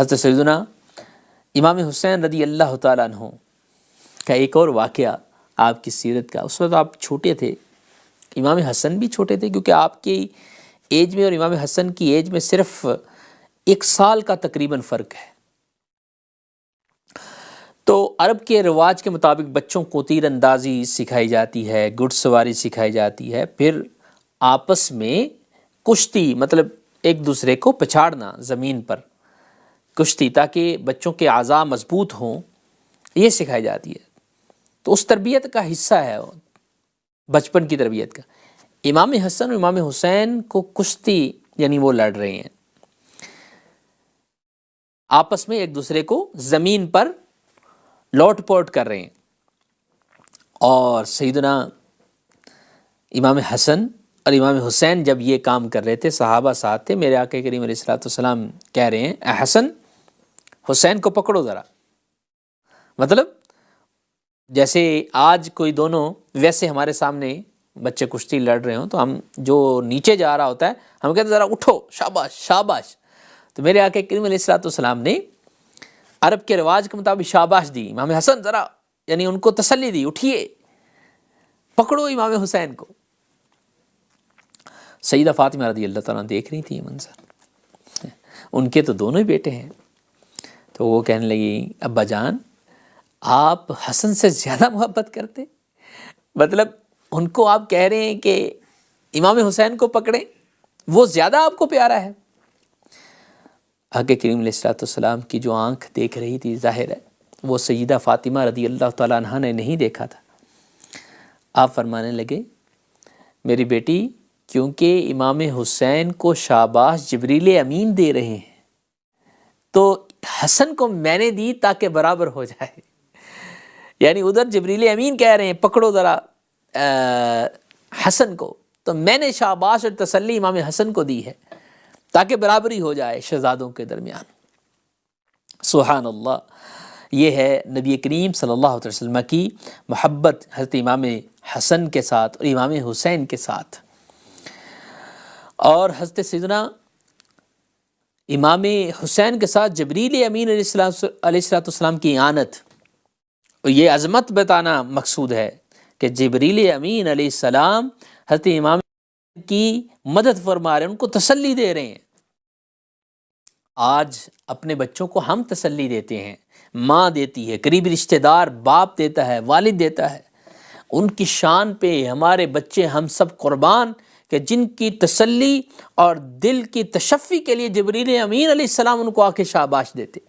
حضرت سیدنا امام حسین رضی اللہ تعالیٰ عنہ کا ایک اور واقعہ آپ کی سیرت کا، اس وقت آپ چھوٹے تھے، امام حسن بھی چھوٹے تھے، کیونکہ آپ کی ایج میں اور امام حسن کی ایج میں صرف 1 سال کا تقریباً فرق ہے۔ تو عرب کے رواج کے مطابق بچوں کو تیر اندازی سکھائی جاتی ہے، گھڑ سواری سکھائی جاتی ہے، پھر آپس میں کشتی، مطلب ایک دوسرے کو پچھاڑنا زمین پر، کشتی، تاکہ بچوں کے اعضاء مضبوط ہوں، یہ سکھائی جاتی ہے۔ تو اس تربیت کا حصہ ہے، بچپن کی تربیت کا۔ امام حسن اور امام حسین کو کشتی، یعنی وہ لڑ رہے ہیں آپس میں، ایک دوسرے کو زمین پر لوٹ پوٹ کر رہے ہیں، اور سیدنا امام حسن اور امام حسین جب یہ کام کر رہے تھے، صحابہ ساتھ تھے، میرے آقا کریم علیہ الصلوۃ والسلام کہہ رہے ہیں اے حسن، حسین کو پکڑو ذرا، مطلب جیسے آج کوئی دونوں، ویسے ہمارے سامنے بچے کشتی لڑ رہے ہوں تو ہم جو نیچے جا رہا ہوتا ہے ہم کہتے ہیں ذرا اٹھو، شاباش شاباش۔ تو میرے آقا کریم علیہ الصلوۃ والسلام نے عرب کے رواج کے مطابق شاباش دی، امام حسن ذرا، یعنی ان کو تسلی دی، اٹھیے، پکڑو امام حسین کو۔ سیدہ فاطمہ رضی اللہ تعالیٰ دیکھ رہی تھی یہ منظر، ان کے تو دونوں ہی بیٹے ہیں، تو وہ کہنے لگی ابا جان آپ حسن سے زیادہ محبت کرتے، مطلب ان کو آپ کہہ رہے ہیں کہ امام حسین کو پکڑیں، وہ زیادہ آپ کو پیارا ہے۔ آقا کریم علیہ الصلوۃ والسلام کی جو آنکھ دیکھ رہی تھی، ظاہر ہے وہ سیدہ فاطمہ رضی اللہ تعالیٰ عنہا نے نہیں دیکھا تھا۔ آپ فرمانے لگے میری بیٹی، کیونکہ امام حسین کو شاباش جبریل امین دے رہے ہیں، تو حسن کو میں نے دی تاکہ برابر ہو جائے، یعنی ادھر جبریل امین کہہ رہے ہیں پکڑو ذرا حسن کو، تو میں نے شاباش اور تسلی امام حسن کو دی ہے تاکہ برابری ہو جائے شہزادوں کے درمیان۔ سبحان اللہ، یہ ہے نبی کریم صلی اللہ علیہ وسلم کی محبت حضرت امام حسن کے ساتھ اور امام حسین کے ساتھ۔ اور حضرت سیدنا امام حسین کے ساتھ جبریل امین علیہ السلام کی اعانت، اور یہ عظمت بتانا مقصود ہے کہ جبریل امین علیہ السلام حضرت امام کی مدد فرما رہے ہیں، ان کو تسلی دے رہے ہیں۔ آج اپنے بچوں کو ہم تسلی دیتے ہیں، ماں دیتی ہے، قریبی رشتہ دار باپ دیتا ہے، والد دیتا ہے، ان کی شان پہ ہمارے بچے ہم سب قربان، کہ جن کی تسلی اور دل کی تشفی کے لیے جبریل امین علیہ السلام ان کو آ کے شاباش دیتے۔